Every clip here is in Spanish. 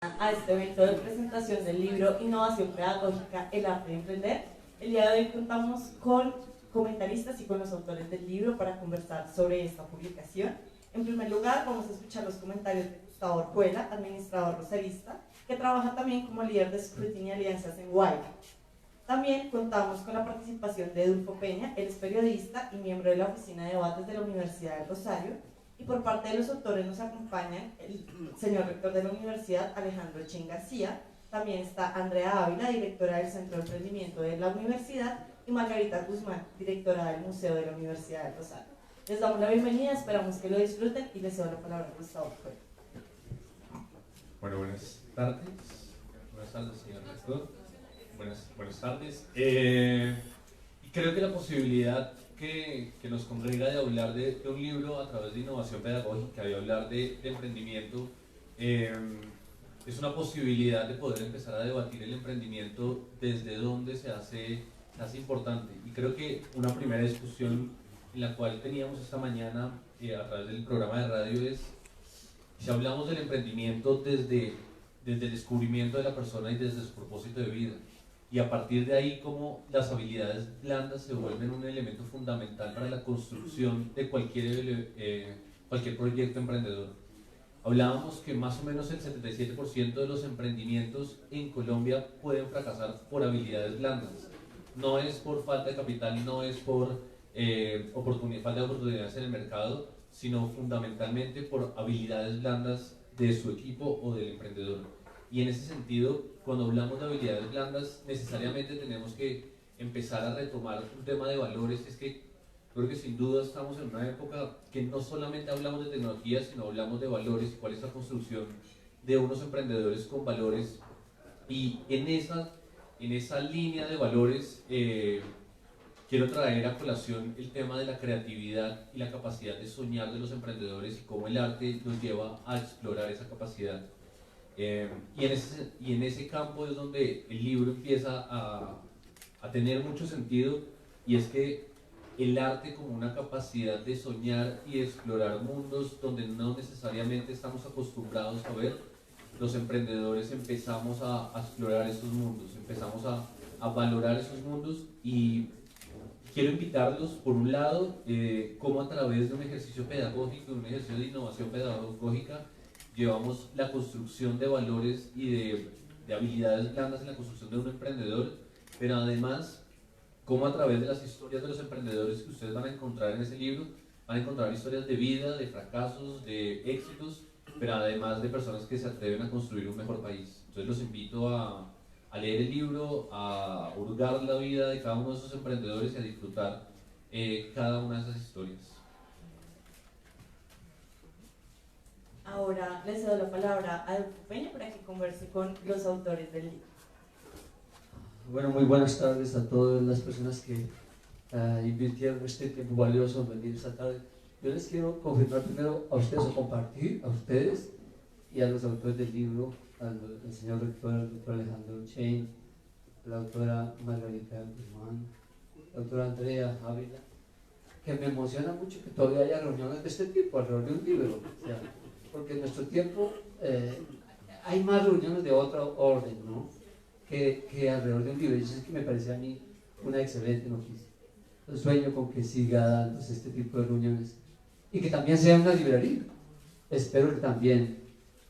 A este evento de presentación del libro Innovación Pedagógica, el arte de emprender. El día de hoy contamos con comentaristas y con los autores del libro para conversar sobre esta publicación. En primer lugar, vamos a escuchar los comentarios de Gustavo Orjuela, administrador rosarista, que trabaja también como líder de Scrutiny y Alianzas en Wild. También contamos con la participación de Edulfo Peña, él es periodista y miembro de la Oficina de Debates de la Universidad del Rosario, y por parte de los autores nos acompañan el señor rector de la universidad, Alejandro Chen García. También está Andrea Ávila, directora del Centro de Emprendimiento de la universidad, y Margarita Guzmán, directora del Museo de la Universidad del Rosario. Les damos la bienvenida, esperamos que lo disfruten y les cedo la palabra a Gustavo. Bueno, buenas tardes. Buenas tardes, señor rector. Buenas tardes. Y creo que la posibilidad que nos congrega de hablar de un libro a través de innovación pedagógica, de hablar de emprendimiento, es una posibilidad de poder empezar a debatir el emprendimiento desde donde se hace importante. Y creo que una primera discusión en la cual teníamos esta mañana a través del programa de radio es, si hablamos del emprendimiento desde el descubrimiento de la persona y desde su propósito de vida, y a partir de ahí cómo las habilidades blandas se vuelven un elemento fundamental para la construcción de cualquier proyecto emprendedor. Hablábamos que más o menos el 77% de los emprendimientos en Colombia pueden fracasar por habilidades blandas. No es por falta de capital, no es por falta de oportunidades en el mercado, sino fundamentalmente por habilidades blandas de su equipo o del emprendedor. Y en ese sentido, cuando hablamos de habilidades blandas, necesariamente tenemos que empezar a retomar un tema de valores. Es que creo que sin duda estamos en una época que no solamente hablamos de tecnología, sino hablamos de valores y cuál es la construcción de unos emprendedores con valores. Y en esa línea de valores quiero traer a colación el tema de la creatividad y la capacidad de soñar de los emprendedores y cómo el arte nos lleva a explorar esa capacidad. Y en ese campo es donde el libro empieza a tener mucho sentido, y es que el arte como una capacidad de soñar y de explorar mundos donde no necesariamente estamos acostumbrados a ver, los emprendedores empezamos a explorar esos mundos, empezamos a valorar esos mundos. Y quiero invitarlos, por un lado, cómo a través de un ejercicio pedagógico, un ejercicio de innovación pedagógica, llevamos la construcción de valores y de habilidades blandas en la construcción de un emprendedor, pero además, cómo a través de las historias de los emprendedores que ustedes van a encontrar en ese libro, van a encontrar historias de vida, de fracasos, de éxitos, pero además de personas que se atreven a construir un mejor país. Entonces los invito a leer el libro, a hurgar la vida de cada uno de esos emprendedores y a disfrutar cada una de esas historias. Ahora les cedo la palabra a Edulfo Peña para que converse con los autores del libro. Bueno, muy buenas tardes a todas las personas que invirtieron este tiempo valioso en venir esta tarde. Yo les quiero confirmar primero a ustedes, o compartir a ustedes y a los autores del libro, al señor rector, al doctor Alejandro Chen, a la doctora Margarita Guzmán, la doctora Andrea Ávila, que me emociona mucho que todavía haya reuniones de este tipo alrededor de un libro. O sea, porque en nuestro tiempo hay más reuniones de otro orden, ¿no? que alrededor de un libro. Y eso es que me parece a mí una excelente noticia. Yo sueño con que siga dándose este tipo de reuniones y que también sea una librería. Espero que también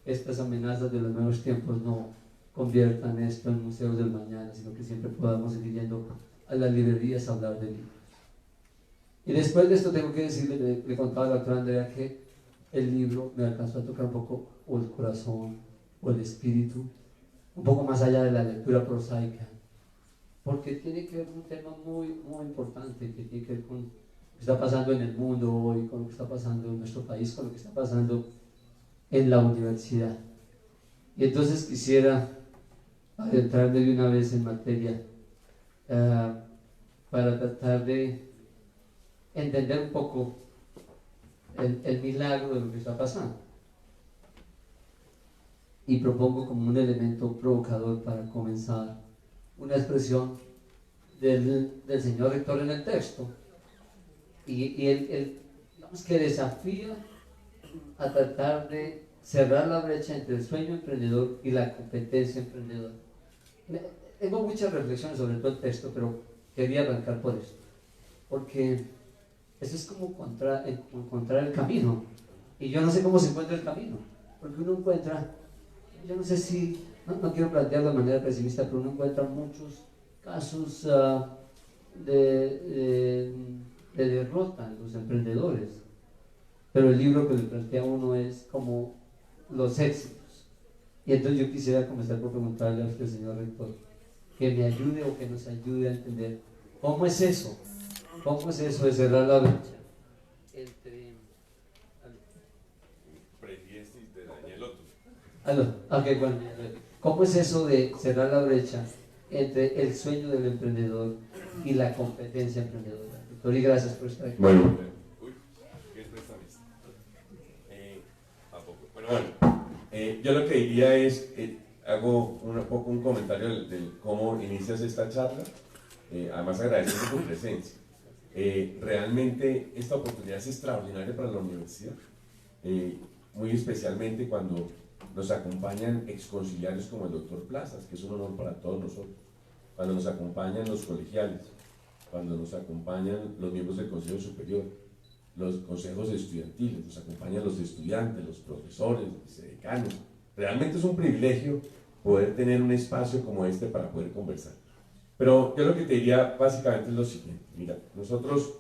estas amenazas de los nuevos tiempos no conviertan esto en museos del mañana, sino que siempre podamos seguir yendo a las librerías a hablar de libros. Y después de esto tengo que decirle, le contaba a la doctora Andrea que el libro me alcanzó a tocar un poco o el corazón o el espíritu, un poco más allá de la lectura prosaica, porque tiene que ver con un tema muy, muy importante que tiene que ver con lo que está pasando en el mundo hoy, con lo que está pasando en nuestro país, con lo que está pasando en la universidad. Y entonces quisiera adentrarme de una vez en materia para tratar de entender un poco el milagro de lo que está pasando. Y propongo como un elemento provocador para comenzar una expresión del señor rector en el texto, y él digamos que desafía a tratar de cerrar la brecha entre el sueño emprendedor y la competencia emprendedora. Tengo muchas reflexiones sobre todo el texto, pero quería arrancar por esto, porque eso es como encontrar el camino, y yo no sé cómo se encuentra el camino, porque uno encuentra, yo no sé si, no quiero plantearlo de manera pesimista, pero uno encuentra muchos casos de derrota en los emprendedores, pero el libro que le plantea a uno es como los éxitos. Y entonces yo quisiera comenzar por preguntarle a usted, señor rector, que me ayude o que nos ayude a entender cómo es eso de cerrar la brecha entre... Prefiesis de Daniel Otto. Okay, bueno, ¿cómo es eso de cerrar la brecha entre el sueño del emprendedor y la competencia emprendedora? Doctor, y gracias por estar aquí. Bueno, ¿qué es esta mesa? ¿A poco? Bueno, yo lo que diría es, hago un comentario de cómo inicias esta charla, además agradeciendo tu presencia. Realmente esta oportunidad es extraordinaria para la universidad, muy especialmente cuando nos acompañan exconsiliarios como el doctor Plazas, que es un honor para todos nosotros, cuando nos acompañan los colegiales, cuando nos acompañan los miembros del Consejo Superior, los consejos estudiantiles, nos acompañan los estudiantes, los profesores, los vicedecanos. Realmente es un privilegio poder tener un espacio como este para poder conversar. Pero yo lo que te diría básicamente es lo siguiente: mira, nosotros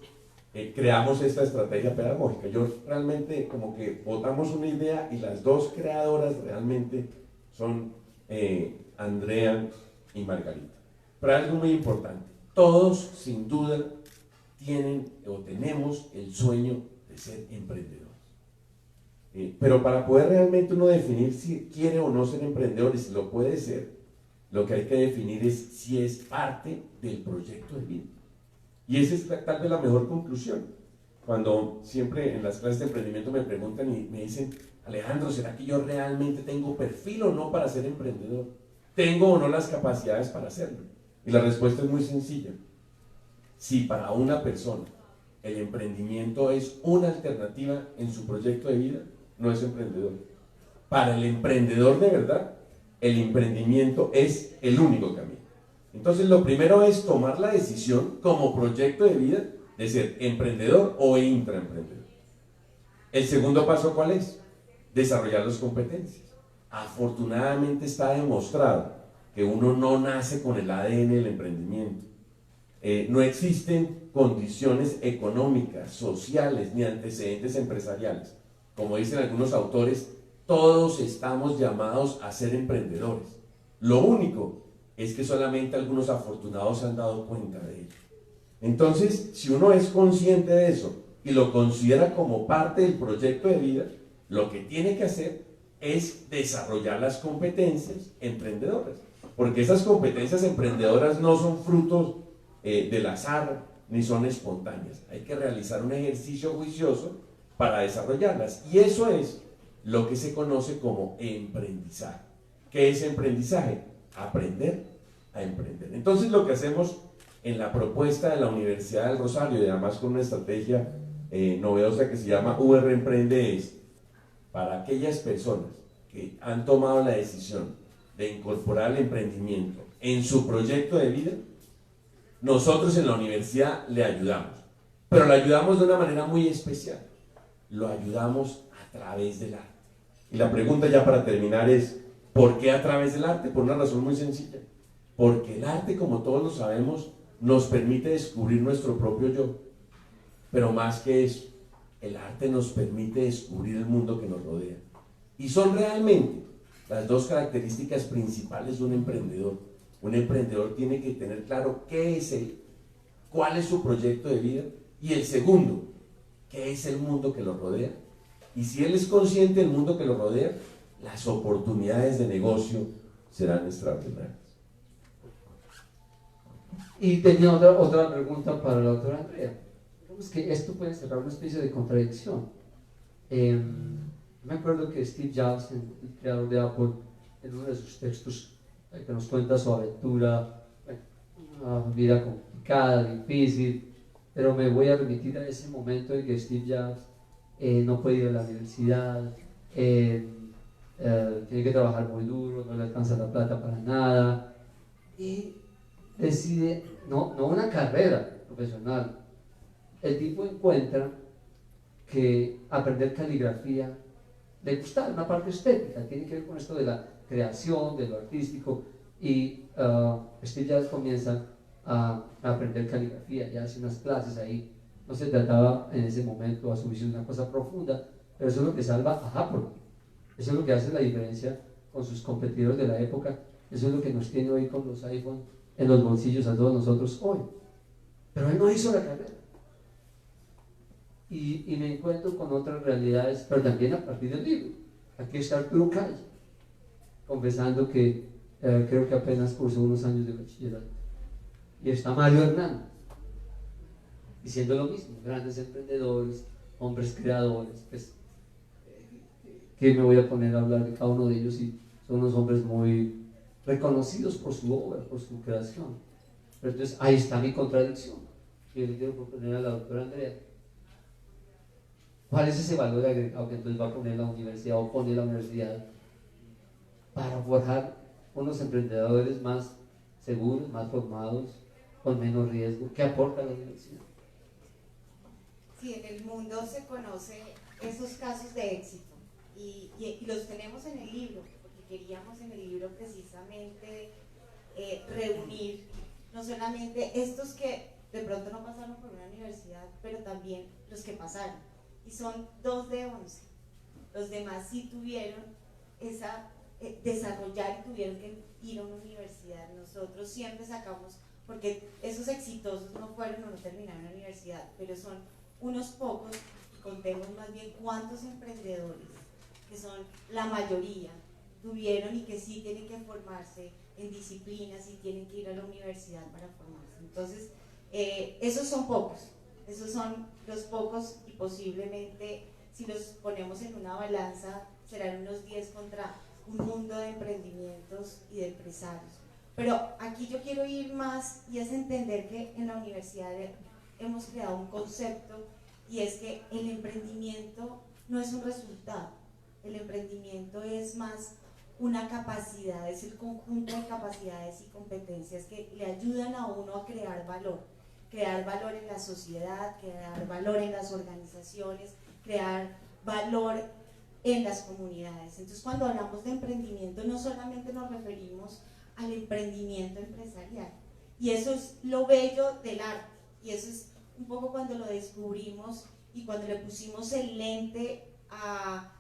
creamos esta estrategia pedagógica. Yo realmente como que botamos una idea y las dos creadoras realmente son Andrea y Margarita. Pero hay algo muy importante: todos sin duda tienen o tenemos el sueño de ser emprendedores. Pero para poder realmente uno definir si quiere o no ser emprendedor y si lo puede ser, lo que hay que definir es si es parte del proyecto de vida. Y esa es tal vez la mejor conclusión. Cuando siempre en las clases de emprendimiento me preguntan y me dicen: Alejandro, ¿será que yo realmente tengo perfil o no para ser emprendedor? ¿Tengo o no las capacidades para hacerlo? Y la respuesta es muy sencilla. Si para una persona el emprendimiento es una alternativa en su proyecto de vida, no es emprendedor. Para el emprendedor de verdad, el emprendimiento es el único camino. Entonces lo primero es tomar la decisión como proyecto de vida de ser emprendedor o intraemprendedor. El segundo paso, ¿cuál es? Desarrollar las competencias. Afortunadamente está demostrado que uno no nace con el ADN del emprendimiento. No existen condiciones económicas, sociales ni antecedentes empresariales. Como dicen algunos autores, todos estamos llamados a ser emprendedores. Lo único es que solamente algunos afortunados se han dado cuenta de ello. Entonces, si uno es consciente de eso y lo considera como parte del proyecto de vida, lo que tiene que hacer es desarrollar las competencias emprendedoras. Porque esas competencias emprendedoras no son frutos del azar ni son espontáneas. Hay que realizar un ejercicio juicioso para desarrollarlas. Y eso es lo que se conoce como emprendizaje. ¿Qué es emprendizaje? Aprender a emprender. Entonces lo que hacemos en la propuesta de la Universidad del Rosario, y además con una estrategia novedosa que se llama UR Emprende, es para aquellas personas que han tomado la decisión de incorporar el emprendimiento en su proyecto de vida. Nosotros en la universidad le ayudamos, pero le ayudamos de una manera muy especial. Lo ayudamos a través del arte. Y la pregunta ya para terminar es: ¿por qué a través del arte? Por una razón muy sencilla. Porque el arte, como todos lo sabemos, nos permite descubrir nuestro propio yo. Pero más que eso, el arte nos permite descubrir el mundo que nos rodea. Y son realmente las dos características principales de un emprendedor. Un emprendedor tiene que tener claro qué es él, cuál es su proyecto de vida, y el segundo, qué es el mundo que lo rodea. Y si él es consciente del mundo que lo rodea, las oportunidades de negocio serán extraordinarias. Y tenía otra pregunta para la doctora Andrea. Digamos que esto puede ser una especie de contradicción. Me acuerdo que Steve Jobs, el creador de Apple, en uno de sus textos que nos cuenta su aventura, una vida complicada, difícil, pero me voy a remitir a ese momento en que Steve Jobs no puede ir a la universidad, tiene que trabajar muy duro, no le alcanza la plata para nada, y decide, no una carrera profesional, el tipo encuentra que aprender caligrafía le gusta, una parte estética, tiene que ver con esto de la creación, de lo artístico, y Steve Jobs comienza a aprender caligrafía, ya hace unas clases ahí. No se trataba en ese momento, a su visión, de una cosa profunda, pero eso es lo que salva a Apple. Eso es lo que hace la diferencia con sus competidores de la época. Eso es lo que nos tiene hoy con los iPhone en los bolsillos a todos nosotros hoy. Pero él no hizo la carrera. Y me encuentro con otras realidades, pero también a partir del libro. Aquí está Arturo Calle, confesando que creo que apenas cursó unos años de bachillerato. Y está Mario Hernández, diciendo lo mismo, grandes emprendedores, hombres creadores, pues, que me voy a poner a hablar de cada uno de ellos, y son unos hombres muy reconocidos por su obra, por su creación. Pero entonces ahí está mi contradicción, que yo le quiero proponer a la doctora Andrea. ¿Cuál es ese valor agregado que entonces va a poner la universidad o pone la universidad para forjar unos emprendedores más seguros, más formados, con menos riesgo? ¿Qué aporta la universidad? Sí, en el mundo se conoce esos casos de éxito y los tenemos en el libro, porque queríamos en el libro precisamente reunir no solamente estos que de pronto no pasaron por una universidad, pero también los que pasaron. Y son 2 de 11. Los demás sí tuvieron esa, desarrollar y tuvieron que ir a una universidad. Nosotros siempre sacamos, porque esos exitosos no fueron o no terminaron en la universidad, pero son unos pocos, y contemos más bien cuántos emprendedores, que son la mayoría, tuvieron y que sí tienen que formarse en disciplinas y tienen que ir a la universidad para formarse. Entonces, esos son pocos. Esos son los pocos, y posiblemente si los ponemos en una balanza serán unos 10 contra un mundo de emprendimientos y de empresarios. Pero aquí yo quiero ir más, y es entender que en la universidad hemos creado un concepto, y es que el emprendimiento no es un resultado, el emprendimiento es más una capacidad, es el conjunto de capacidades y competencias que le ayudan a uno a crear valor en la sociedad, crear valor en las organizaciones, crear valor en las comunidades. Entonces, cuando hablamos de emprendimiento, no solamente nos referimos al emprendimiento empresarial, y eso es lo bello del arte, y eso es un poco cuando lo descubrimos y cuando le pusimos el lente a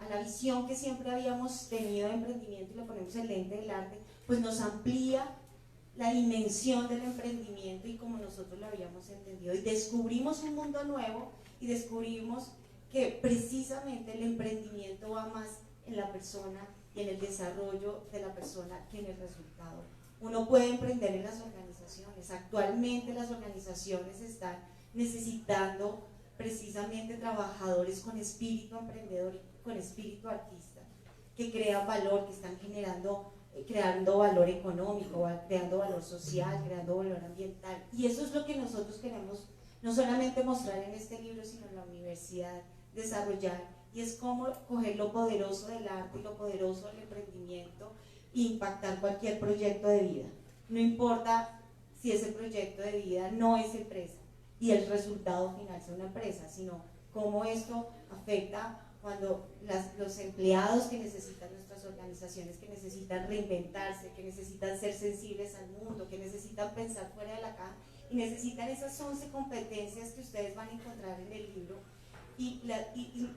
la visión que siempre habíamos tenido de emprendimiento, y le ponemos el lente del arte, pues nos amplía la dimensión del emprendimiento y como nosotros lo habíamos entendido, y descubrimos un mundo nuevo, y descubrimos que precisamente el emprendimiento va más en la persona y en el desarrollo de la persona que en el resultado. Uno puede emprender en las organizaciones. Actualmente las organizaciones están necesitando precisamente trabajadores con espíritu emprendedor y con espíritu artista, que crean valor, que están creando valor económico, creando valor social, creando valor ambiental. Y eso es lo que nosotros queremos no solamente mostrar en este libro, sino en la universidad, desarrollar, y es cómo coger lo poderoso del arte y lo poderoso del emprendimiento e impactar cualquier proyecto de vida. No importa si ese proyecto de vida no es empresa y el resultado final sea una empresa, sino cómo esto afecta cuando los empleados que necesitan nuestras organizaciones, que necesitan reinventarse, que necesitan ser sensibles al mundo, que necesitan pensar fuera de la caja, y necesitan esas 11 competencias que ustedes van a encontrar en el libro, y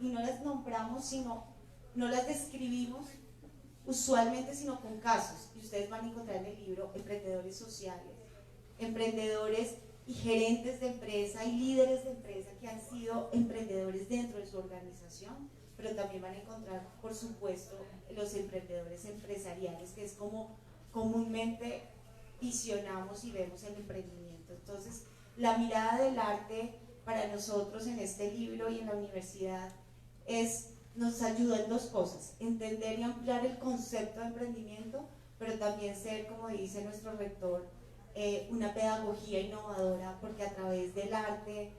no las nombramos, sino no las describimos usualmente, sino con casos, y ustedes van a encontrar en el libro emprendedores sociales, emprendedores y gerentes de empresa y líderes de empresa que han sido emprendedores dentro de su organización, pero también van a encontrar, por supuesto, los emprendedores empresariales, que es como comúnmente visionamos y vemos el emprendimiento. Entonces, la mirada del arte para nosotros en este libro y en la universidad nos ayuda en 2 cosas: entender y ampliar el concepto de emprendimiento, pero también ser, como dice nuestro rector, una pedagogía innovadora, porque a través del arte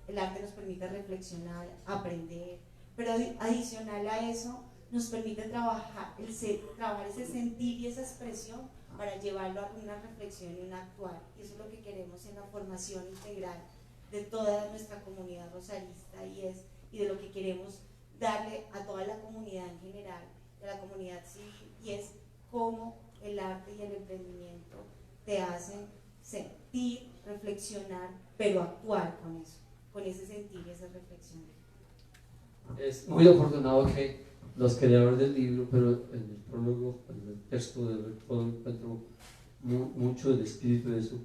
el arte nos permite reflexionar, aprender, pero adicional a eso nos permite trabajar ese sentir y esa expresión para llevarlo a una reflexión y un actuar. Y eso es lo que queremos en la formación integral de toda nuestra comunidad rosarista y de lo que queremos darle a toda la comunidad en general, de la comunidad civil, y es cómo el arte y el emprendimiento te hacen sentir, reflexionar, pero actuar con eso, con ese sentir y esa reflexión. Es muy afortunado que los creadores del libro, pero en el prólogo, en el texto de todo encuentro mucho del espíritu de eso.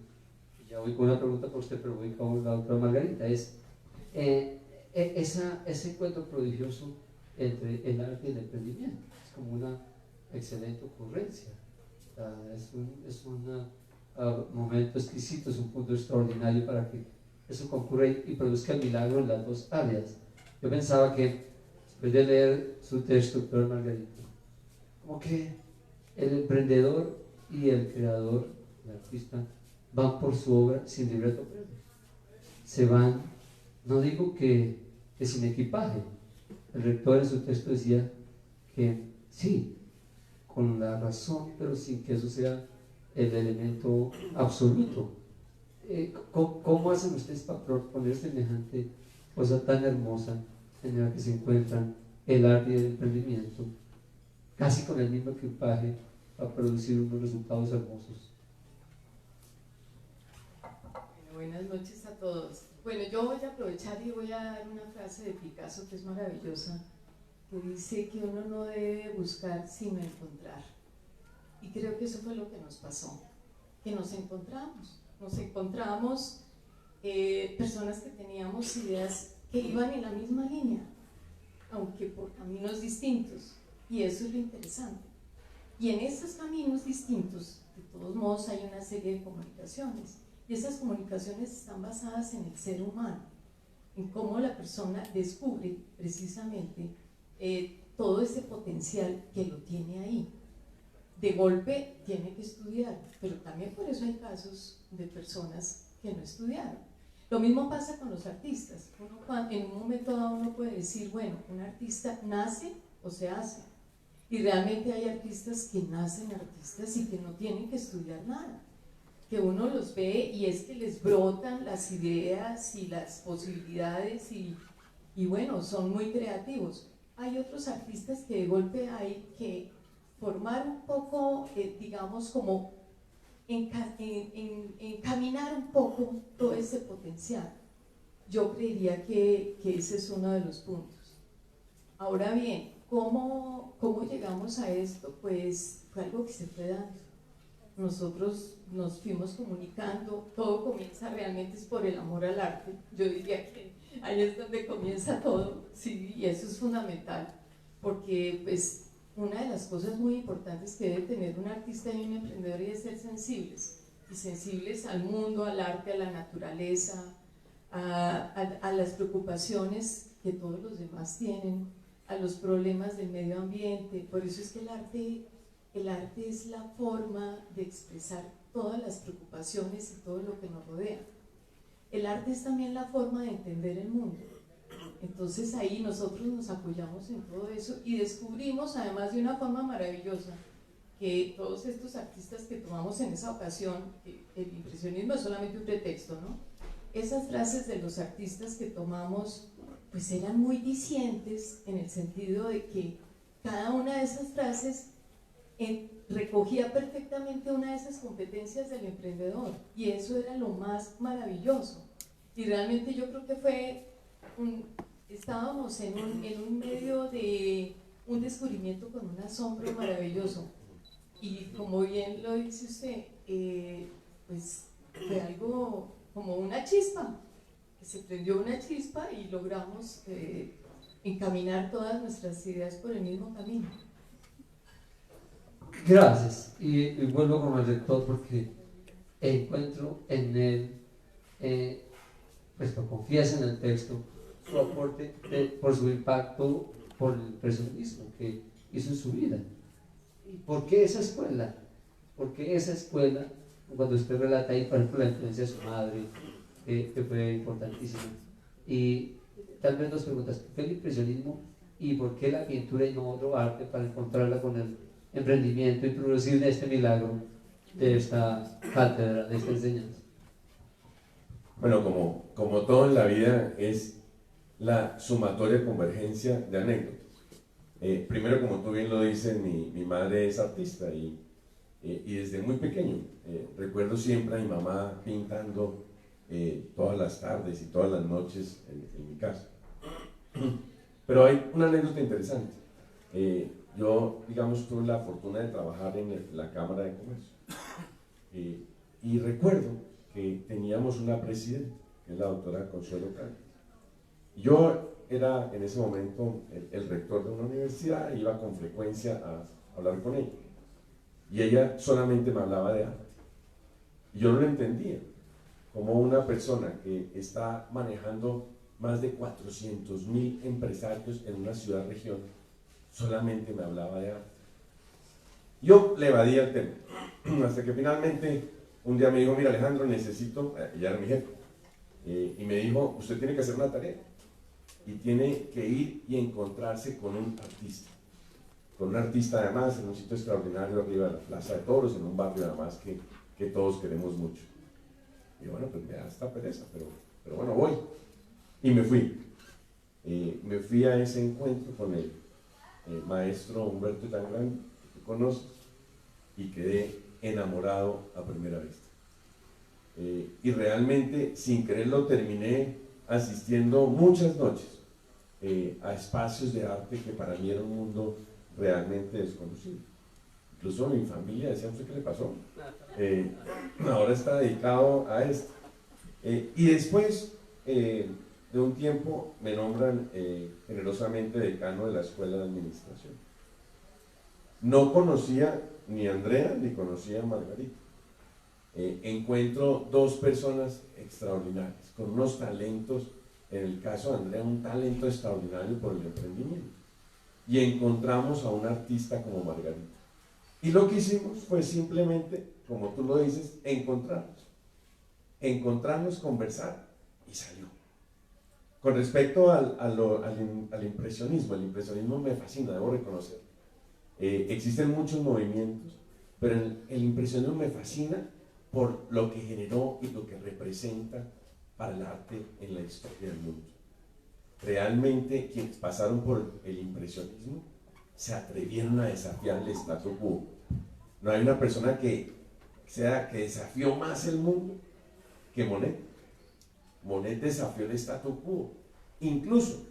Ya voy con una pregunta para usted, pero voy con la doctora Margarita. Ese encuentro prodigioso entre el arte y el emprendimiento es como una excelente ocurrencia. Es un momento exquisito, es un punto extraordinario para que eso concurra y produzca el milagro en las dos áreas. Yo pensaba que, después de leer su texto, doctora Margarita, como que el emprendedor y el creador, el artista, van por su obra sin libreto previo. Se van, no digo que sin equipaje. El rector en su texto decía que sí, con la razón, pero sin que eso sea el elemento absoluto. ¿Cómo hacen ustedes para proponer semejante cosa tan hermosa en la que se encuentran el arte y el emprendimiento, casi con el mismo equipaje, para producir unos resultados hermosos? Buenas noches a todos. Bueno, yo voy a aprovechar y voy a dar una frase de Picasso que es maravillosa, que dice que uno no debe buscar sino encontrar. Y creo que eso fue lo que nos pasó, que nos encontramos personas que teníamos ideas que iban en la misma línea, aunque por caminos distintos, y eso es lo interesante. Y en esos caminos distintos, de todos modos, hay una serie de comunicaciones. Y esas comunicaciones están basadas en el ser humano, en cómo la persona descubre precisamente todo ese potencial que lo tiene ahí. De golpe tiene que estudiar, pero también por eso hay casos de personas que no estudiaron. Lo mismo pasa con los artistas. En un momento dado uno puede decir, bueno, un artista nace o se hace. Y realmente hay artistas que nacen artistas y que no tienen que estudiar nada, que uno los ve y es que les brotan las ideas y las posibilidades y bueno, son muy creativos. Hay otros artistas que de golpe hay que formar un poco, digamos, como encaminar un poco todo ese potencial. Yo creería que ese es uno de los puntos. Ahora bien, ¿cómo llegamos a esto? Pues fue algo que se fue dando. Nosotros nos fuimos comunicando, todo comienza realmente es por el amor al arte. Yo diría que ahí es donde comienza todo, sí, y eso es fundamental, porque pues una de las cosas muy importantes que debe tener un artista y un emprendedor es ser sensibles, y sensibles al mundo, al arte, a la naturaleza, a las preocupaciones que todos los demás tienen, a los problemas del medio ambiente. Por eso es que el arte es la forma de expresar todas las preocupaciones y todo lo que nos rodea. El arte es también la forma de entender el mundo. Entonces ahí nosotros nos apoyamos en todo eso y descubrimos, además de una forma maravillosa, que todos estos artistas que tomamos en esa ocasión, el impresionismo es solamente un pretexto, ¿no? Esas frases de los artistas que tomamos pues eran muy dicientes, en el sentido de que cada una de esas frases recogía perfectamente una de esas competencias del emprendedor, y eso era lo más maravilloso. Y realmente yo creo que estábamos en un medio de un descubrimiento con un asombro maravilloso, y como bien lo dice usted, pues fue algo como una chispa, que se prendió una chispa y logramos encaminar todas nuestras ideas por el mismo camino. Gracias, y vuelvo con el rector porque encuentro en él, pues lo confiesa en el texto, su aporte por su impacto por el impresionismo que hizo en su vida. ¿Y por qué esa escuela? Porque esa escuela, cuando usted relata ahí, por ejemplo, la influencia de su madre, que fue importantísima, y tal vez dos preguntas. ¿Fue el impresionismo y por qué la pintura y no otro arte para encontrarla con el emprendimiento y producir este milagro de esta cátedra, de esta enseñanza. Bueno, como todo en la vida es la sumatoria convergencia de anécdotas. Primero, como tú bien lo dices, mi madre es artista y desde muy pequeño recuerdo siempre a mi mamá pintando todas las tardes y todas las noches en mi casa. Pero hay una anécdota interesante. Yo, digamos, tuve la fortuna de trabajar en la Cámara de Comercio y recuerdo que teníamos una presidenta, que es la doctora Consuelo Cárdenas. Yo era en ese momento el rector de una universidad e iba con frecuencia a hablar con ella. Y ella solamente me hablaba de arte. Y yo no lo entendía. Como una persona que está manejando más de 400.000 empresarios en una ciudad-región, solamente me hablaba de arte. Yo le evadía el tema, hasta que finalmente un día me dijo, mira Alejandro, necesito, ella era mi jefe, y me dijo, usted tiene que hacer una tarea, y tiene que ir y encontrarse con un artista además, en un sitio extraordinario arriba de la Plaza de Toros, en un barrio además que todos queremos mucho. Y bueno, pues me da esta pereza, pero bueno, voy. Y me fui. Me fui a ese encuentro con el maestro Humberto Tangrán, que tú conoces, y quedé enamorado a primera vista. Y realmente, sin quererlo, terminé asistiendo muchas noches a espacios de arte que para mí era un mundo realmente desconocido. Incluso mi familia decía, no sé qué le pasó. Ahora está dedicado a esto. Y después de un tiempo me nombran generosamente decano de la Escuela de Administración. No conocía ni a Andrea ni conocía a Margarita. Encuentro dos personas extraordinarias, con unos talentos, en el caso de Andrea, un talento extraordinario por el emprendimiento. Y encontramos a un artista como Margarita. Y lo que hicimos fue simplemente, como tú lo dices, encontrarnos, conversar, y salió. Con respecto al impresionismo, el impresionismo me fascina, debo reconocer. Existen muchos movimientos, pero el impresionismo me fascina por lo que generó y lo que representa para el arte en la historia del mundo. Realmente quienes pasaron por el impresionismo se atrevieron a desafiar el statu quo. No hay una persona que desafió más el mundo que Monet. Monet desafió el statu quo. Incluso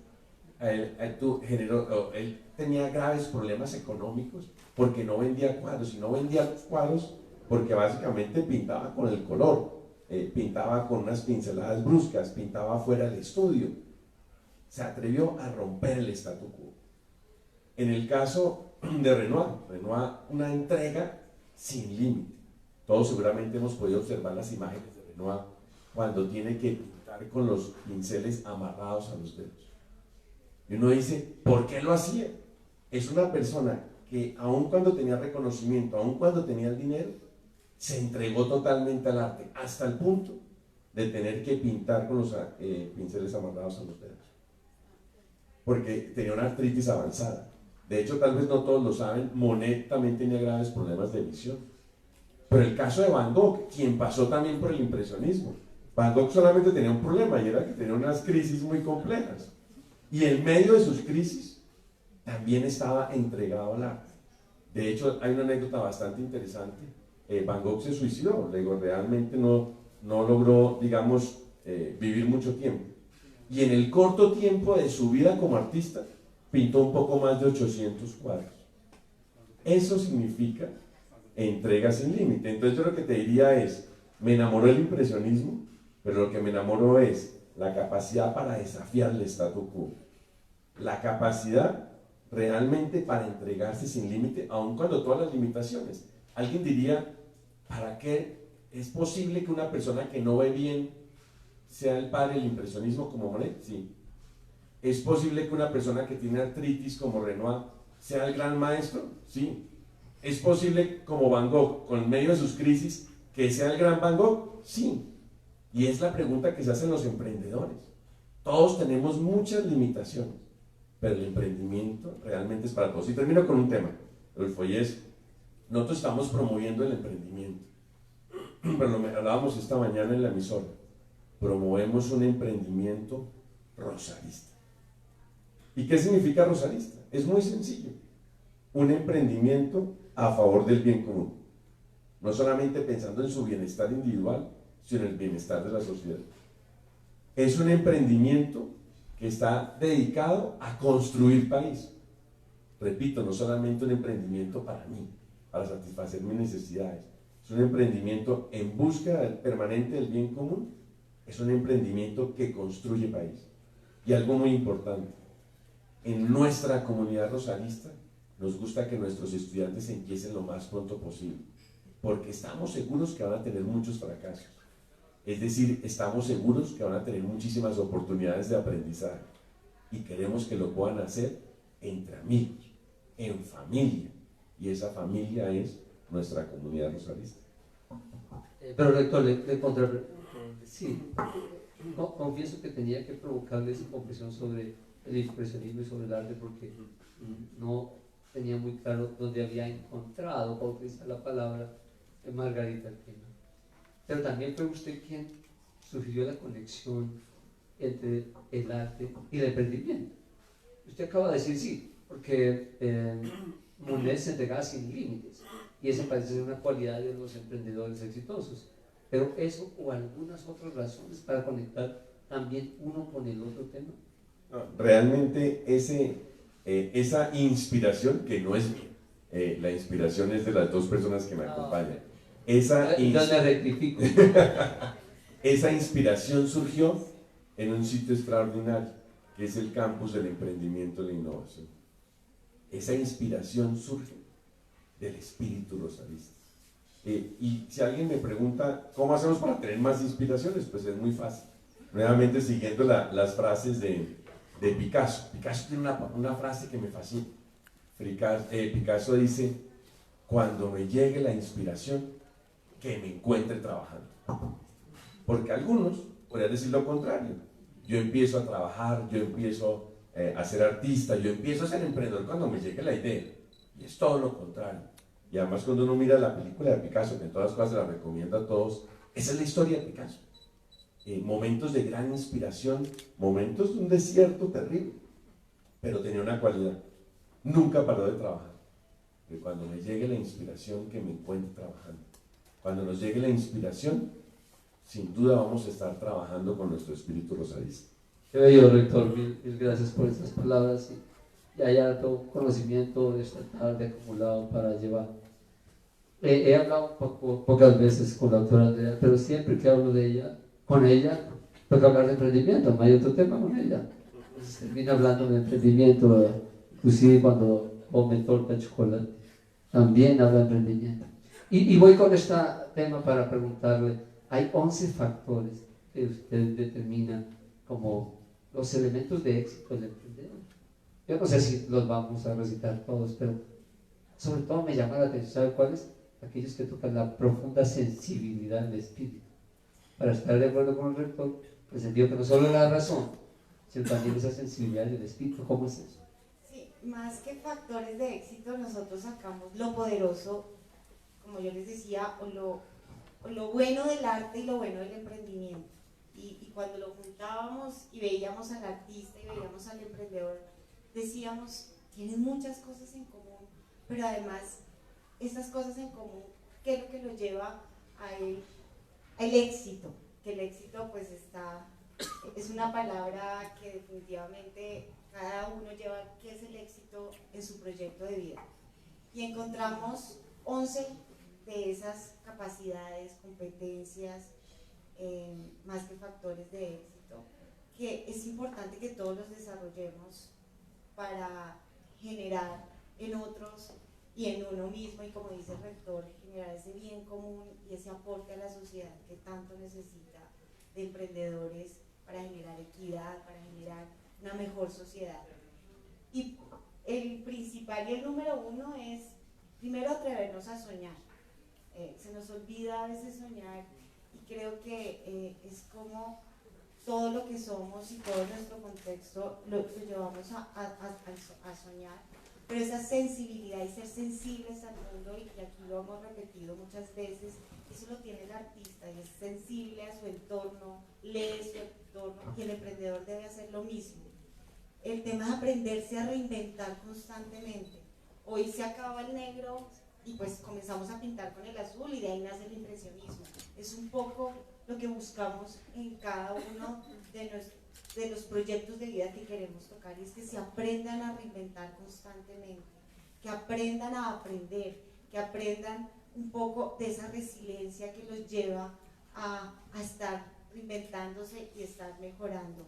él tenía graves problemas económicos porque no vendía cuadros, y no vendía los cuadros porque básicamente pintaba con el color, pintaba con unas pinceladas bruscas, pintaba fuera del estudio. Se atrevió a romper el statu quo. En el caso de Renoir, una entrega sin límite. Todos seguramente hemos podido observar las imágenes de Renoir cuando tiene que pintar con los pinceles amarrados a los dedos. Y uno dice, ¿por qué lo hacía? Es una persona que aun cuando tenía reconocimiento, aun cuando tenía el dinero, se entregó totalmente al arte, hasta el punto de tener que pintar con los pinceles amarrados a los dedos. Porque tenía una artritis avanzada. De hecho, tal vez no todos lo saben, Monet también tenía graves problemas de visión. Pero el caso de Van Gogh, quien pasó también por el impresionismo, Van Gogh solamente tenía un problema, y era que tenía unas crisis muy complejas. Y en medio de sus crisis, también estaba entregado al arte. De hecho, hay una anécdota bastante interesante. Van Gogh se suicidó, realmente no logró, digamos, vivir mucho tiempo. Y en el corto tiempo de su vida como artista, pintó un poco más de 800 cuadros. Eso significa entrega sin límite. Entonces yo lo que te diría es, me enamoró el impresionismo, pero lo que me enamoró es la capacidad para desafiar el statu quo. La capacidad realmente para entregarse sin límite, aun cuando todas las limitaciones. Alguien diría, ¿para qué es posible que una persona que no ve bien sea el padre del impresionismo como Monet? Sí. ¿Es posible que una persona que tiene artritis como Renoir sea el gran maestro? Sí. ¿Es posible como Van Gogh, con medio de sus crisis, que sea el gran Van Gogh? Sí. Y es la pregunta que se hacen los emprendedores. Todos tenemos muchas limitaciones, pero el emprendimiento realmente es para todos. Y termino con un tema, Rodolfo, y es, nosotros estamos promoviendo el emprendimiento, pero lo hablábamos esta mañana en la emisora, promovemos un emprendimiento rosalista. ¿Y qué significa rosalista? Es muy sencillo, un emprendimiento a favor del bien común, no solamente pensando en su bienestar individual, sino en el bienestar de la sociedad. Es un emprendimiento que está dedicado a construir país. Repito, no solamente un emprendimiento para mí, para satisfacer mis necesidades, es un emprendimiento en búsqueda permanente del bien común, es un emprendimiento que construye país. Y algo muy importante, en nuestra comunidad rosalista nos gusta que nuestros estudiantes empiecen lo más pronto posible, porque estamos seguros que van a tener muchos fracasos. Es decir, estamos seguros que van a tener muchísimas oportunidades de aprendizaje y queremos que lo puedan hacer entre amigos, en familia, y esa familia es nuestra comunidad rosalista. Pero rector, sí, confieso que tenía que provocarle esa confesión sobre el expresionismo y sobre el arte porque no tenía muy claro dónde había encontrado, para utilizar la palabra de Margarita Arquena. Pero también fue usted quien sugirió la conexión entre el arte y el emprendimiento. Usted acaba de decir sí, porque Monet se entregaba sin límites y esa parece ser una cualidad de los emprendedores exitosos. Pero eso o algunas otras razones para conectar también uno con el otro tema. No, realmente esa inspiración, que no es mía, la inspiración es de las dos personas que me acompañan. Esa inspiración surgió en un sitio extraordinario, que es el campus del emprendimiento y la innovación. Esa inspiración surge del espíritu rosalista. Y si alguien me pregunta, ¿cómo hacemos para tener más inspiraciones? Pues es muy fácil. Nuevamente siguiendo las frases de Picasso. Picasso tiene una frase que me fascina. Picasso dice, cuando me llegue la inspiración, que me encuentre trabajando. Porque algunos podrían decir lo contrario. Yo empiezo a trabajar, yo empiezo a ser artista, yo empiezo a ser emprendedor cuando me llegue la idea. Y es todo lo contrario. Y además cuando uno mira la película de Picasso, que en todas cosas la recomiendo a todos, esa es la historia de Picasso. Momentos de gran inspiración, momentos de un desierto terrible, pero tenía una cualidad, nunca paró de trabajar. Que cuando me llegue la inspiración, que me encuentre trabajando. Cuando nos llegue la inspiración, sin duda vamos a estar trabajando con nuestro espíritu rosalista. Qué bello, rector, mil gracias por estas palabras y hay harto conocimiento de esta tarde acumulado para llevar. He hablado pocas veces con la doctora Andrea, pero siempre que hablo de ella, con ella, toca hablar de emprendimiento, no hay otro tema con ella. Entonces termina hablando de emprendimiento, inclusive cuando come torta de chocolate, también habla de emprendimiento. Y voy con este tema para preguntarle, hay 11 factores que usted determina como los elementos de éxito del emprendedor. Yo no sé si los vamos a recitar todos, pero sobre todo me llama la atención, ¿sabe cuáles? Aquellos que tocan la profunda sensibilidad del espíritu. Para estar de acuerdo con el rector, pues entiendo que no solo la razón, sino también esa sensibilidad del espíritu. ¿Cómo es eso? Sí, más que factores de éxito, nosotros sacamos lo poderoso, como yo les decía, o lo bueno del arte y lo bueno del emprendimiento. Y cuando lo juntábamos y veíamos al artista y veíamos al emprendedor, decíamos, tienen muchas cosas en común, pero además, estas cosas en común, ¿qué es lo que lo lleva a él? El éxito, que el éxito pues es una palabra que definitivamente cada uno lleva qué es el éxito en su proyecto de vida. Y encontramos 11 de esas capacidades, competencias, más que factores de éxito, que es importante que todos los desarrollemos para generar en otros y en uno mismo, y como dice el rector, generar ese bien común y ese aporte a la sociedad que tanto necesita de emprendedores para generar equidad, para generar una mejor sociedad. Y el principal y el número uno es, primero, atrevernos a soñar. Se nos olvida a veces soñar y creo que es como todo lo que somos y todo nuestro contexto lo llevamos a soñar, pero esa sensibilidad y ser sensibles al mundo, y aquí lo hemos repetido muchas veces, eso lo tiene el artista, y es sensible a su entorno, lee su entorno, y el emprendedor debe hacer lo mismo. El tema es aprenderse a reinventar constantemente. Hoy se acaba el negro y pues comenzamos a pintar con el azul, y de ahí nace el impresionismo. Es un poco lo que buscamos en cada uno de los proyectos de vida que queremos tocar, y es que se aprendan a reinventar constantemente, que aprendan a aprender, que aprendan un poco de esa resiliencia que los lleva a estar reinventándose y estar mejorando.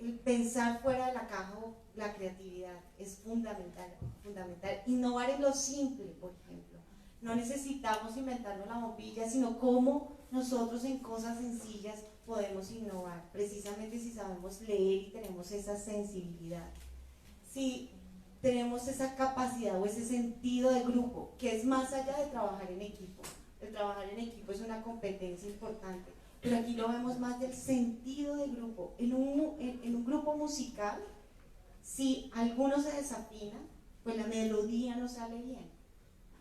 El pensar fuera de la caja, la creatividad, es fundamental, fundamental. Innovar en lo simple, por ejemplo. No necesitamos inventarnos la bombilla, sino cómo nosotros en cosas sencillas podemos innovar, precisamente si sabemos leer y tenemos esa sensibilidad. Si tenemos esa capacidad o ese sentido de grupo, que es más allá de trabajar en equipo. El trabajar en equipo es una competencia importante, pero aquí lo vemos más del sentido de grupo. En un grupo musical, si alguno se desafina, pues la melodía no sale bien.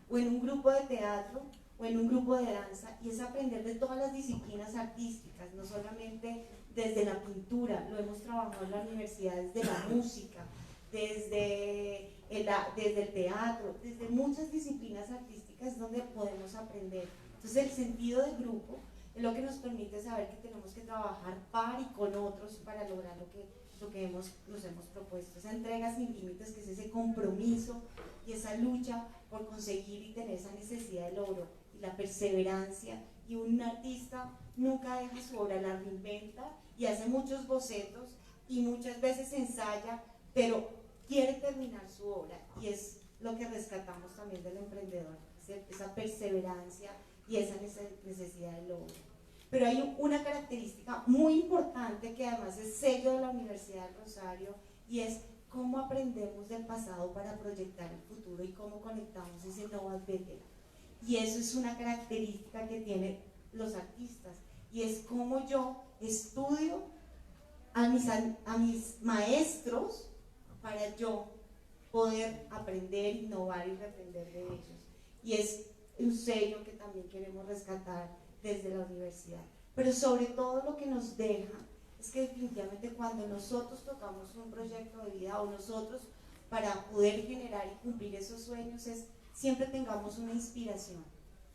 O en un grupo de teatro, o en un grupo de danza, y es aprender de todas las disciplinas artísticas, no solamente desde la pintura, lo hemos trabajado en la universidad, desde la música, desde el teatro, desde muchas disciplinas artísticas donde podemos aprender. Entonces el sentido de grupo es lo que nos permite saber que tenemos que trabajar par y con otros para lograr lo que nos hemos propuesto. Esa entrega sin límites, que es ese compromiso y esa lucha por conseguir y tener esa necesidad de logro, y la perseverancia. Y un artista nunca deja su obra, la reinventa y hace muchos bocetos y muchas veces ensaya, pero quiere terminar su obra, y es lo que rescatamos también del emprendedor, esa perseverancia y esa necesidad de logro. Pero hay una característica muy importante que además es sello de la Universidad del Rosario, y es cómo aprendemos del pasado para proyectar el futuro y cómo conectamos ese Novas Vetera. Y eso es una característica que tienen los artistas, y es cómo yo estudio a mis maestros para yo poder aprender, innovar y reaprender de ellos. Y es un sello que también queremos rescatar desde la universidad. Pero sobre todo lo que nos deja es que definitivamente cuando nosotros tocamos un proyecto de vida, o nosotros para poder generar y cumplir esos sueños, es siempre tengamos una inspiración.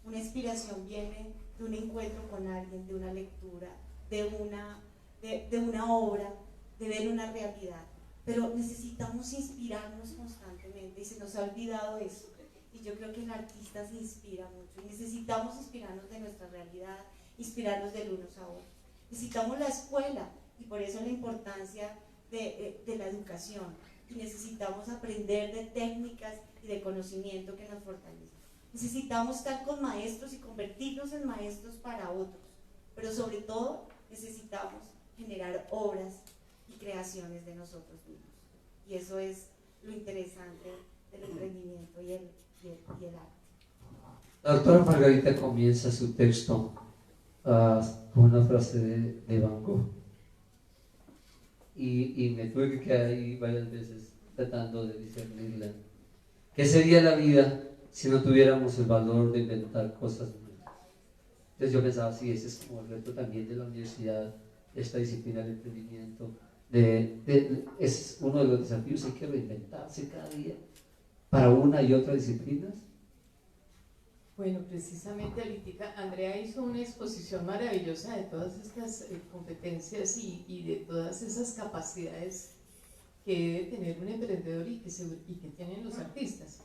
Una inspiración viene de un encuentro con alguien, de una lectura, de una obra, de ver una realidad. Pero necesitamos inspirarnos constantemente, y se nos ha olvidado eso. Y yo creo que el artista se inspira mucho, y necesitamos inspirarnos de nuestra realidad, inspirarnos del unos a otros. Necesitamos la escuela, y por eso la importancia de la educación, y necesitamos aprender de técnicas y de conocimiento que nos fortalezcan. Necesitamos estar con maestros y convertirnos en maestros para otros, pero sobre todo necesitamos generar obras y creaciones de nosotros mismos, y eso es lo interesante del emprendimiento y el arte. La doctora Margarita comienza su texto con una frase de Van Gogh, y me tuve que quedar ahí varias veces tratando de discernirla. ¿Qué sería la vida si no tuviéramos el valor de inventar cosas nuevas? Entonces yo pensaba, sí, ese es como el reto también de la universidad, esta disciplina del emprendimiento. Es uno de los desafíos, hay que reinventarse cada día para una y otra disciplinas. Bueno, precisamente ahorita Andrea hizo una exposición maravillosa de todas estas competencias y de todas esas capacidades que debe tener un emprendedor y que tienen los artistas.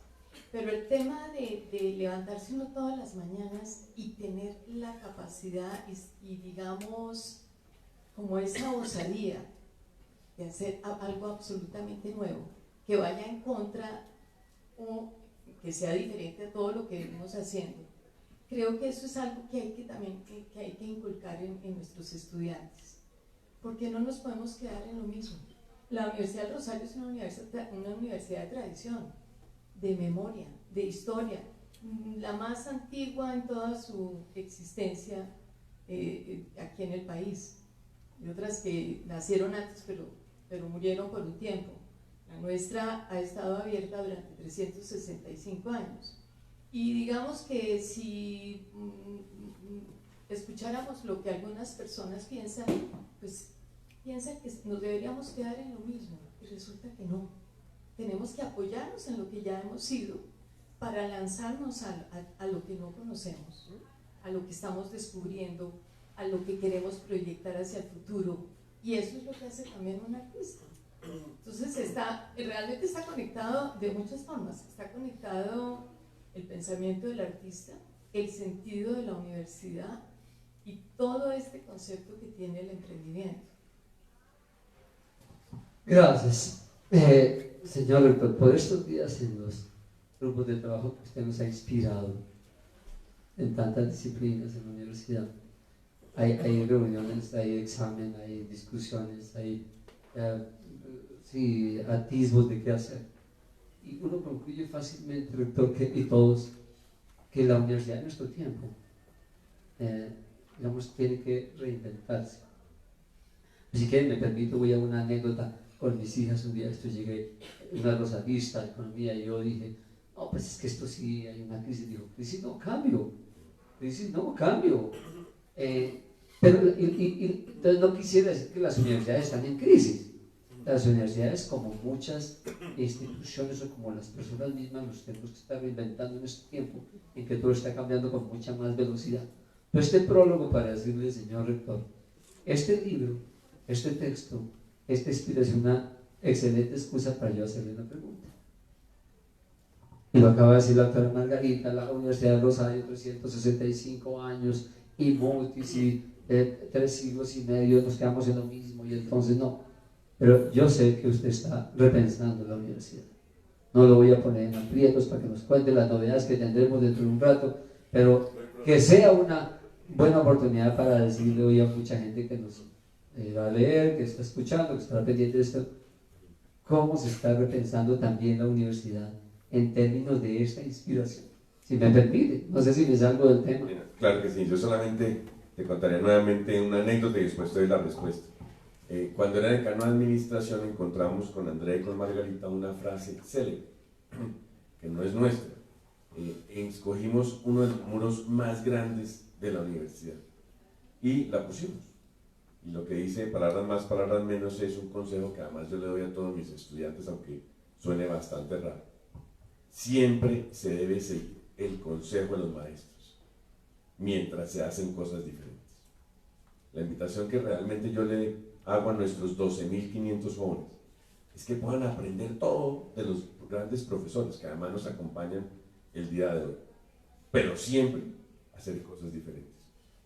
Pero el tema de levantarse uno todas las mañanas y tener la capacidad y digamos, como esa osadía de hacer algo absolutamente nuevo, que vaya en contra o que sea diferente a todo lo que venimos haciendo. Creo que eso es algo que hay que también que hay que inculcar en nuestros estudiantes, porque no nos podemos quedar en lo mismo. La Universidad del Rosario es una universidad de tradición, de memoria, de historia, la más antigua en toda su existencia aquí en el país. y otras que nacieron antes pero murieron por un tiempo. La nuestra ha estado abierta durante 365 años. Y digamos que si escucháramos lo que algunas personas piensan, pues piensan que nos deberíamos quedar en lo mismo, y resulta que no. Tenemos que apoyarnos en lo que ya hemos sido para lanzarnos a lo que no conocemos, a lo que estamos descubriendo, a lo que queremos proyectar hacia el futuro. Y eso es lo que hace también un artista. Entonces realmente está conectado de muchas formas. Está conectado el pensamiento del artista, el sentido de la universidad y todo este concepto que tiene el emprendimiento. Gracias. Señor rector, por estos días en los grupos de trabajo que usted nos ha inspirado en tantas disciplinas en la universidad, hay reuniones, hay examen, hay discusiones, hay atisbos de qué hacer. Y uno concluye fácilmente, rector, y todos, que la universidad en nuestro tiempo, digamos, tiene que reinventarse. Si quieren, me permito, voy a una anécdota con mis hijas. Un día llegué, una rosadista de economía, y yo dije, no, pues es que esto sí hay una crisis. Dijo, crisis no, cambio. Crisis no, cambio. Pero entonces no quisiera decir que las universidades están en crisis. Las universidades, como muchas instituciones o como las personas mismas, nos tenemos que estar reinventando en este tiempo en que todo está cambiando con mucha más velocidad. Pero este prólogo para decirle, señor rector, este libro, este texto, esta inspiración, una excelente excusa para yo hacerle una pregunta. Y lo acaba de decir la doctora Margarita, la Universidad de Rosario, 365 años, y multis, y 3 siglos y medio, nos quedamos en lo mismo, y entonces no. Pero yo sé que usted está repensando la universidad. No lo voy a poner en aprietos para que nos cuente las novedades que tendremos dentro de un rato, pero que sea una buena oportunidad para decirle hoy a mucha gente que nos va a leer, que está escuchando, que estará pendiente de esto, cómo se está repensando también la universidad en términos de esta inspiración. Si me permite, no sé si me salgo del tema. Claro que sí, yo solamente te contaré nuevamente una anécdota y después te doy la respuesta. Cuando era decano de administración encontramos con Andrea y con Margarita una frase célebre, que no es nuestra. Escogimos uno de los muros más grandes de la universidad y la pusimos. Y lo que dice, palabras más, palabras menos, es un consejo que además yo le doy a todos mis estudiantes, aunque suene bastante raro. Siempre se debe seguir el consejo de los maestros, mientras se hacen cosas diferentes. La invitación que realmente yo le hago a nuestros 12.500 jóvenes es que puedan aprender todo de los grandes profesores que además nos acompañan el día de hoy, pero siempre hacer cosas diferentes.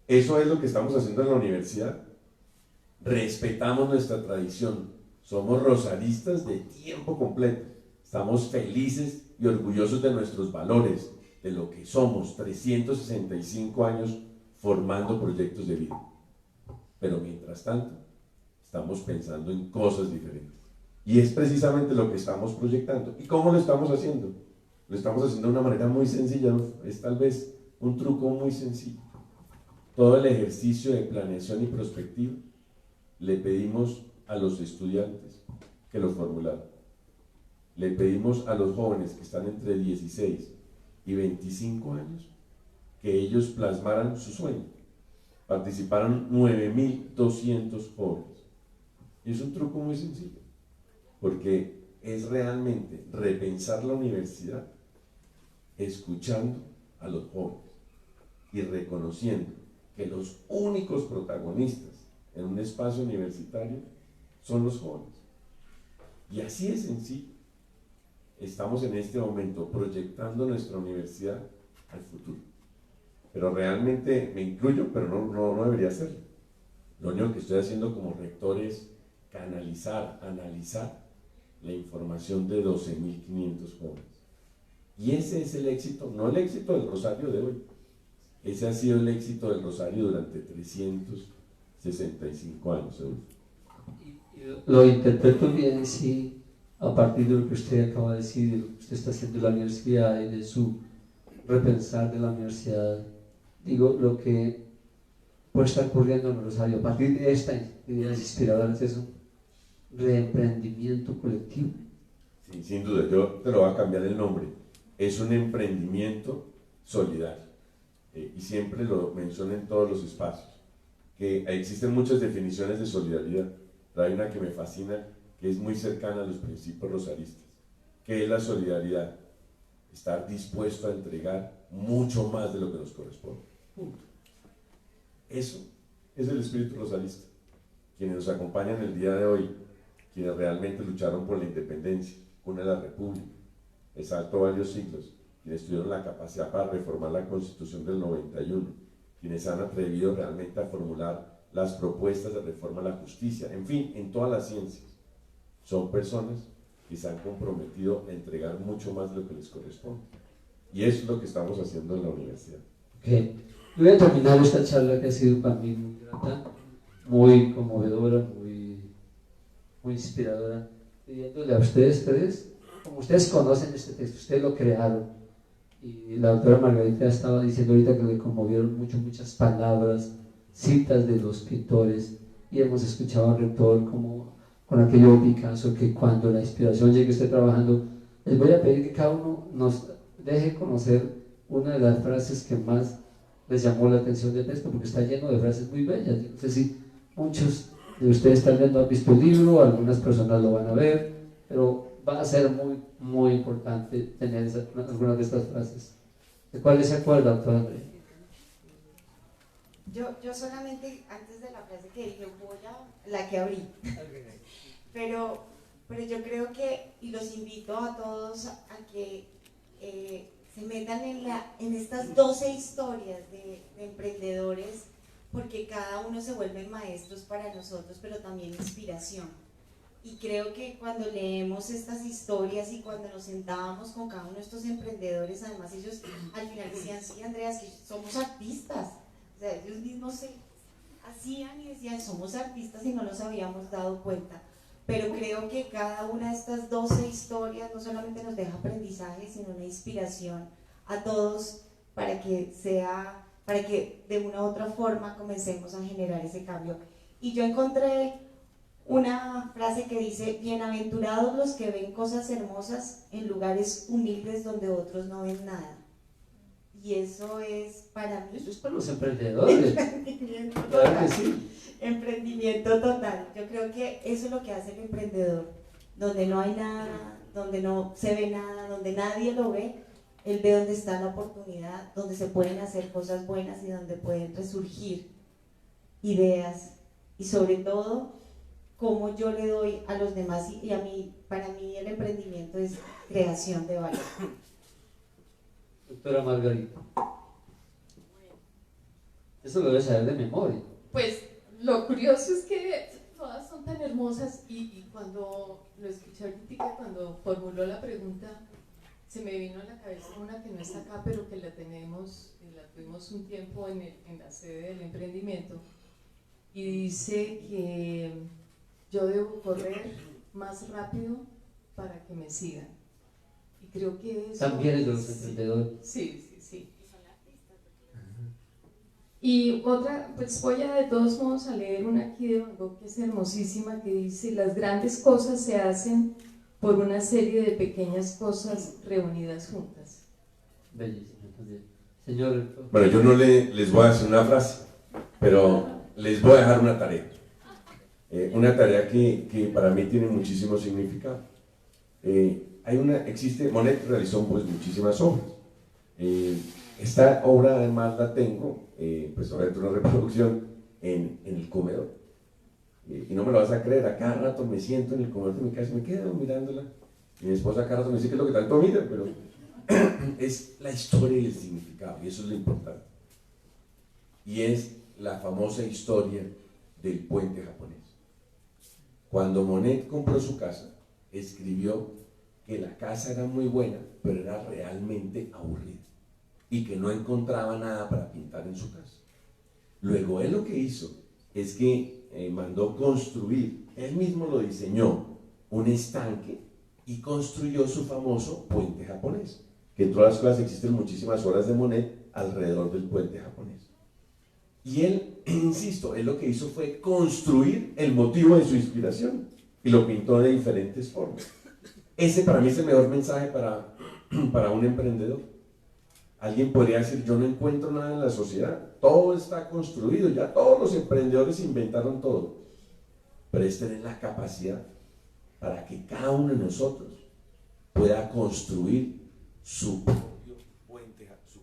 Eso es lo que estamos haciendo en la universidad. Respetamos nuestra tradición, somos rosaristas de tiempo completo, estamos felices y orgullosos de nuestros valores, de lo que somos, 365 años formando proyectos de vida. Pero mientras tanto, estamos pensando en cosas diferentes. Y es precisamente lo que estamos proyectando. ¿Y cómo lo estamos haciendo? Lo estamos haciendo de una manera muy sencilla, es tal vez un truco muy sencillo. Todo el ejercicio de planeación y prospectiva le pedimos a los estudiantes que lo formularan. Le pedimos a los jóvenes que están entre 16 y 25 años que ellos plasmaran su sueño. Participaron 9.200 jóvenes. Y es un truco muy sencillo, porque es realmente repensar la universidad escuchando a los jóvenes y reconociendo que los únicos protagonistas en un espacio universitario son los jóvenes. Y así es sencillo. Estamos en este momento proyectando nuestra universidad al futuro. Pero realmente me incluyo, pero no debería hacerlo. Lo único que estoy haciendo como rector es canalizar, analizar la información de 12.500 jóvenes. Y ese es el éxito, no el éxito del Rosario de hoy. Ese ha sido el éxito del Rosario durante 365 años. Lo interpreto bien, sí, a partir de lo que usted acaba de decir, de lo que usted está haciendo en la universidad y de su repensar de la universidad. Digo, lo que puede estar ocurriendo en Rosario. A partir de esta ideas inspiradoras es un reemprendimiento colectivo. Sí, sin duda, yo te lo voy a cambiar el nombre. Es un emprendimiento solidario. Y siempre lo menciono en todos los espacios, que existen muchas definiciones de solidaridad, pero hay una que me fascina, que es muy cercana a los principios rosaristas. ¿Qué es la solidaridad? Estar dispuesto a entregar mucho más de lo que nos corresponde. Punto. Eso es el espíritu rosarista. Quienes nos acompañan el día de hoy, quienes realmente lucharon por la independencia, cuna de la república, el salto varios siglos, quienes tuvieron la capacidad para reformar la Constitución del 91, quienes han atrevido realmente a formular las propuestas de reforma a la justicia, en fin, en todas las ciencias, son personas que se han comprometido a entregar mucho más de lo que les corresponde. Y eso es lo que estamos haciendo en la universidad. Okay. Yo voy a terminar esta charla que ha sido para mí muy grata, muy conmovedora, muy inspiradora, pidiéndole a ustedes, como ustedes conocen este texto, ustedes lo crearon, y la doctora Margarita estaba diciendo ahorita que le conmovieron muchas palabras, citas de los pintores, y hemos escuchado al rector como con aquello de Picasso, que cuando la inspiración llegue esté trabajando, les voy a pedir que cada uno nos deje conocer una de las frases que más les llamó la atención del texto, porque está lleno de frases muy bellas. Yo no sé si muchos de ustedes tal vez no han visto el libro, algunas personas lo van a ver, pero va a ser muy importante tener algunas de estas frases. ¿De cuáles se acuerda, doctor André? Yo solamente, antes de la frase que dije, voy a la que abrí. Pero yo creo que, y los invito a todos a que se metan en estas 12 historias de emprendedores, porque cada uno se vuelve maestros para nosotros, pero también inspiración. Y creo que cuando leemos estas historias y cuando nos sentábamos con cada uno de estos emprendedores, además ellos al final decían, sí, Andreas, que somos artistas. O sea, ellos mismos se hacían y decían, somos artistas y no nos habíamos dado cuenta. Pero creo que cada una de estas 12 historias no solamente nos deja aprendizaje, sino una inspiración a todos para que de una u otra forma comencemos a generar ese cambio. Y yo encontré una frase que dice, bienaventurados los que ven cosas hermosas en lugares humildes donde otros no ven nada. Y eso es para mí... Eso es para los emprendedores. Emprendimiento total. Claro que sí. Emprendimiento total. Yo creo que eso es lo que hace el emprendedor. Donde no hay nada, donde no se ve nada, donde nadie lo ve, él ve dónde está la oportunidad, donde se pueden hacer cosas buenas y donde pueden resurgir ideas. Y sobre todo, cómo yo le doy a los demás y a mí, para mí el emprendimiento es creación de valor. Doctora Margarita. Eso lo debes saber de memoria. Pues lo curioso es que todas son tan hermosas y cuando lo escuché ahorita, cuando formuló la pregunta, se me vino a la cabeza una que no está acá, pero que la tuvimos un tiempo en la sede del emprendimiento, y dice que yo debo correr más rápido para que me sigan. Y creo que eso... También es de los emprendedores. Sí. Y otra, pues voy a de todos modos a leer una aquí de Van Gogh que es hermosísima, que dice, las grandes cosas se hacen por una serie de pequeñas cosas reunidas juntas. Bellísimo también. Señor... Bueno, yo no les voy a decir una frase, pero les voy a dejar una tarea. Una tarea que para mí tiene muchísimo significado. Monet realizó pues muchísimas obras. Esta obra además la tengo, pues obviamente una reproducción en el comedor. Y no me lo vas a creer, a cada rato me siento en el comedor de mi casa y me quedo mirándola. Y mi esposa a cada rato me dice que es lo que tanto mira, pero es la historia y el significado, y eso es lo importante. Y es la famosa historia del puente japonés. Cuando Monet compró su casa, escribió que la casa era muy buena, pero era realmente aburrida y que no encontraba nada para pintar en su casa. Luego él lo que hizo es que mandó construir, él mismo lo diseñó, un estanque y construyó su famoso puente japonés, que en todas las cosas existen muchísimas obras de Monet alrededor del puente japonés. Y él, insisto, él lo que hizo fue construir el motivo de su inspiración y lo pintó de diferentes formas. Ese para mí es el mejor mensaje para un emprendedor. Alguien podría decir, yo no encuentro nada en la sociedad, todo está construido, ya todos los emprendedores inventaron todo. Pero es tener la capacidad para que cada uno de nosotros pueda construir su propio puente, su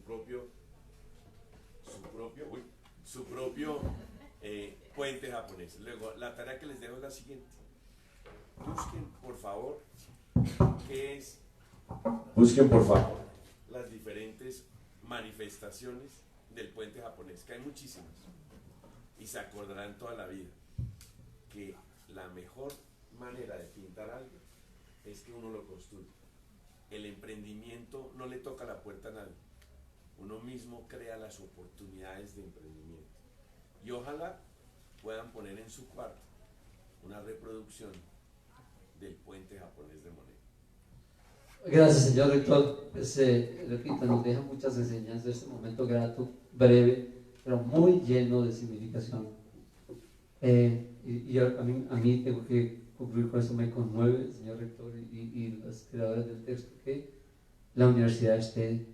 propio puente japonés. Luego, la tarea que les dejo es la siguiente. Busquen, por favor, las diferentes manifestaciones del puente japonés, que hay muchísimas, y se acordarán toda la vida que la mejor manera de pintar algo es que uno lo construye. El emprendimiento no le toca la puerta a nadie, uno mismo crea las oportunidades de emprendimiento. Y ojalá puedan poner en su cuarto una reproducción del puente japonés de Monet. Gracias, señor rector. Repito, nos deja muchas enseñanzas de este momento grato, breve, pero muy lleno de significación. Y a mí tengo que concluir con eso, me conmueve, señor rector, y las creadoras del texto, que la Universidad de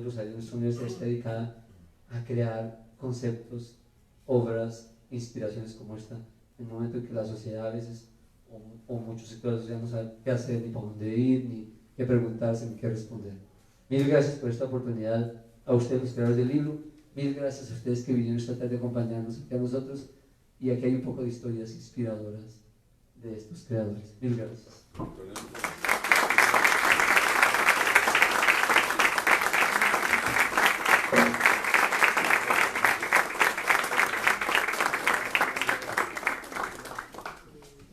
Rosario, nuestra universidad, esté dedicada a crear conceptos, obras, inspiraciones como esta, en un momento en que la sociedad a veces, o muchos sectores de la sociedad, no saben qué hacer, ni para dónde ir, ni qué preguntarse, ni qué responder. Mil gracias por esta oportunidad a ustedes, los creadores del libro. Mil gracias a ustedes que vinieron esta tarde a acompañarnos aquí a nosotros. Y aquí hay un poco de historias inspiradoras de estos creadores. Mil gracias.